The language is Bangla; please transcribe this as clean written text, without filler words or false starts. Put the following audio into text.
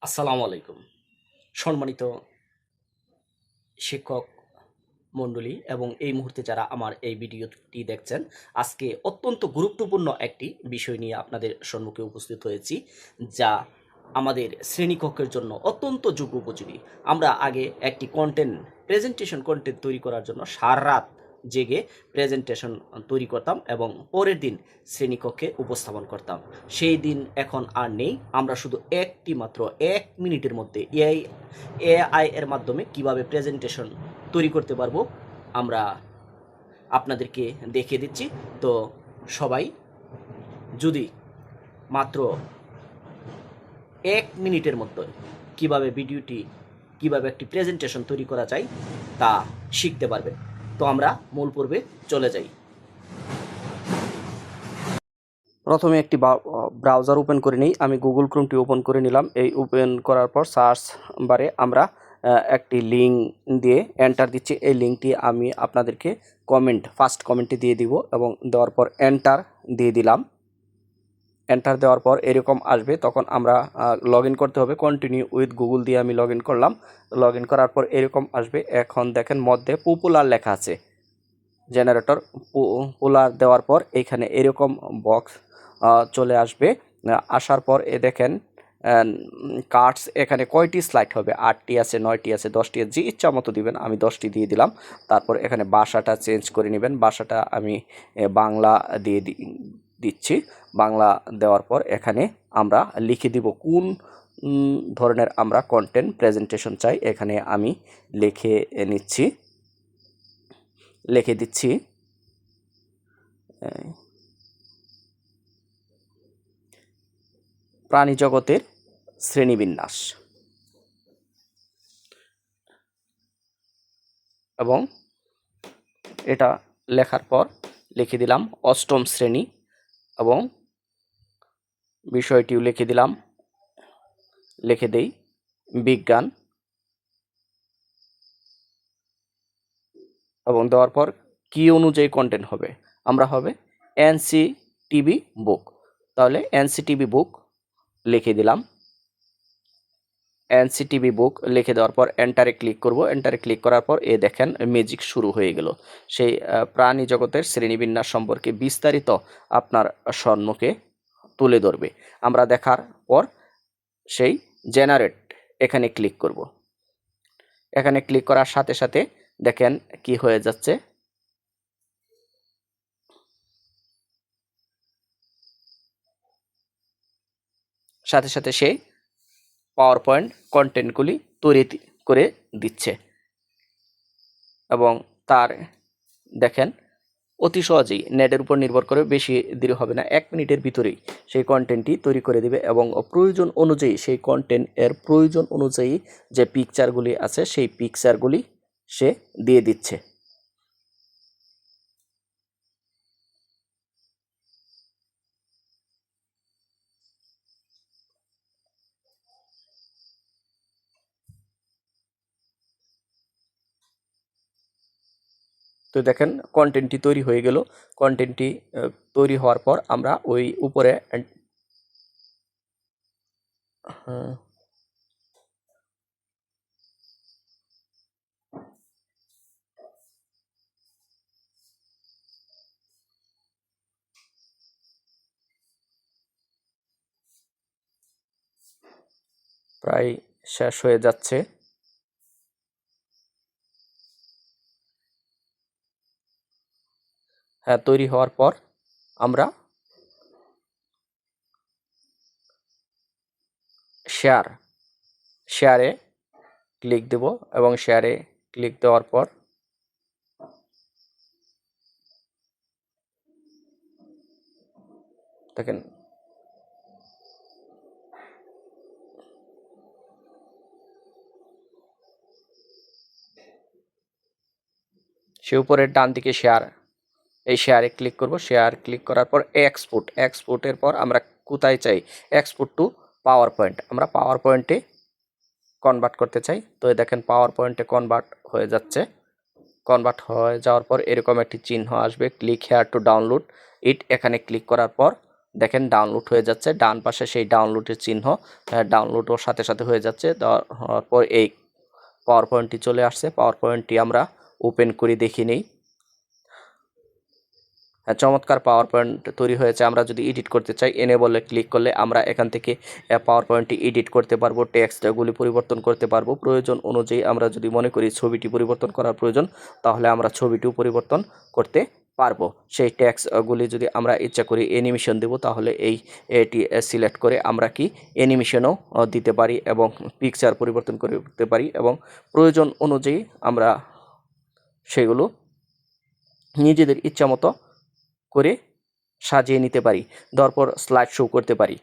আসসালামু আলাইকুম। সম্মানিত শিক্ষক মণ্ডলী এবং এই মুহূর্তে যারা আমার এই ভিডিওটি দেখছেন, আজকে অত্যন্ত গুরুত্বপূর্ণ একটি বিষয় নিয়ে আপনাদের সম্মুখে উপস্থিত হয়েছি, যা আমাদের শ্রেণীকক্ষের জন্য অত্যন্ত যুগোপযোগী। আমরা আগে একটি প্রেজেন্টেশন কন্টেন্ট তৈরি করার জন্য সারারাত জেগে প্রেজেন্টেশন তৈরি করতাম এবং পরের দিন শ্রেণীকক্ষে উপস্থাপন করতাম। সেই দিন এখন আর নেই। আমরা শুধু একটি মাত্র ১ মিনিটের মধ্যে এআই এর মাধ্যমে কিভাবে প্রেজেন্টেশন তৈরি করতে পারবো আমরা আপনাদেরকে দেখিয়ে দিচ্ছি। তো সবাই যদি মাত্র ১ মিনিটের মধ্যে কিভাবে একটি প্রেজেন্টেশন তৈরি করা যায় তা শিখতে পারবেন। তো আমরা মূল পর্বে চলে যাই। প্রথমে একটি ব্রাউজার ওপেন করে নিই। আমি গুগল ক্রোমটি ওপেন করে নিলাম। এই ওপেন করার পর সার্চ বারে আমরা একটি লিঙ্ক দিয়ে এন্টার দিচ্ছি। এই লিঙ্কটি আমি আপনাদেরকে ফার্স্ট কমেন্টে দিয়ে দিব এবং দেওয়ার পর এন্টার দিয়ে দিলাম। এন্টার দেওয়ার পর এরকম আসবে, তখন আমরা লগ ইন করতে হবে। কন্টিনিউ উইথ গুগল দিয়ে আমি লগ ইন করলাম। লগ ইন করার পর এরকম আসবে। এখন দেখেন মধ্যে পপুলার লেখা আছে, জেনারেটর পপুলার দেওয়ার পর এখানে এরকম বক্স চলে আসবে। আসার পর দেখেন কার্ডস এখানে কয়টি স্লাইড হবে, 8টি আছে, 9টি আছে, 10টি আছে, যে ইচ্ছা মতো দিবেন। আমি 10টি দিয়ে দিলাম। তারপর এখানে ভাষাটা চেঞ্জ করে নেবেন। ভাষাটা আমি বাংলা দিয়ে দিচ্ছি। বাংলা দেওয়ার পর এখানে আমরা লিখে দিব কোন ধরনের আমরা কন্টেন্ট প্রেজেন্টেশন চাই। এখানে আমি লিখে দিচ্ছি প্রাণী জগতের শ্রেণীবিন্যাস, এবং এটা লেখার পর লিখে দিলাম অষ্টম শ্রেণী এবং বিষয়টিও লিখে দেই বিজ্ঞান, এবং দেওয়ার পর কি অনুযায়ী কন্টেন্ট হবে, আমরা হবে এনসিটিবি বুক। তাহলে এনসিটিবি বুক লিখে দিলাম। এনসিটিবি বুক লিখে দেওয়ার পর এন্টারে ক্লিক করব। এন্টারে ক্লিক করার পর দেখেন ম্যাজিক শুরু হয়ে গেল। সেই প্রাণী জগতের শ্রেণীবিন্যাস সম্পর্কে বিস্তারিত আপনার সম্মুখে তুলে ধরবে। আমরা দেখার পর সেই জেনারেট এখানে ক্লিক করব। এখানে ক্লিক করার সাথে সাথে দেখেন কি হয়ে যাচ্ছে, সাথে সাথে সেই পাওয়ার পয়েন্ট কন্টেন্টগুলি তৈরি করে দিচ্ছে এবং তার দেখেন অতি সহজেই নেটের উপর নির্ভর করে, বেশি দেরি হবে না, 1 মিনিটের ভিতরেই সেই কন্টেন্টটি তৈরি করে দিবে এবং প্রয়োজন অনুযায়ী সেই কন্টেন্টের প্রয়োজন অনুযায়ী যে পিকচারগুলি আছে সেই পিকচারগুলি সে দিয়ে দিচ্ছে। তো দেখেন কন্টেন্টটি তৈরি হয়ে গেল। কন্টেন্টটি তৈরি হওয়ার পর আমরা ওই উপরে প্রায় শেষ হয়ে যাচ্ছে। হ্যাঁ, তৈরি হওয়ার পর আমরা শেয়ারে ক্লিক দেব এবং শেয়ারে ক্লিক দেওয়ার পর দেখেন সে উপরের ডান দিকে এই শেয়ারে ক্লিক করব। শেয়ার ক্লিক করার পর এক্সপোর্টের পর আমরা কোথায় চাই, এক্সপোর্ট টু পাওয়ার পয়েন্ট, আমরা পাওয়ার পয়েন্টে কনভার্ট করতে চাই। তো দেখেন পাওয়ার পয়েন্টে কনভার্ট হয়ে যাচ্ছে। কনভার্ট হয়ে যাওয়ার পর এরকম একটি চিহ্ন আসবে, ক্লিক হেয়ার টু ডাউনলোড ইট। এখানে ক্লিক করার পর দেখেন ডাউনলোড হয়ে যাচ্ছে, ডান পাশে সেই ডাউনলোডের চিহ্ন, ডাউনলোডও সাথে সাথে হয়ে যাচ্ছে। তারপর এই পাওয়ার পয়েন্টটি চলে আসছে, পাওয়ার পয়েন্টটি আমরা ওপেন করে দেখে নিই। চমৎকার পাওয়ার পয়েন্ট তৈরি হয়েছে। আমরা যদি এডিট করতে চাই, এনেবলে ক্লিক করলে আমরা এখান থেকে পাওয়ার পয়েন্টটি এডিট করতে পারবো, টেক্সটগুলি পরিবর্তন করতে পারবো। প্রয়োজন অনুযায়ী আমরা যদি মনে করি ছবিটি পরিবর্তন করার প্রয়োজন, তাহলে আমরা ছবিটিও পরিবর্তন করতে পারবো। সেই টেক্সটগুলি যদি আমরা ইচ্ছা করি অ্যানিমেশন দেব, তাহলে এটি সিলেক্ট করে আমরা কি অ্যানিমেশনও দিতে পারি এবং পিকচার পরিবর্তন করতে পারি, এবং প্রয়োজন অনুযায়ী আমরা সেগুলো নিজেদের ইচ্ছা মতো করে সাজিয়ে নিতে পারি, তারপর স্লাইড শো করতে পারি।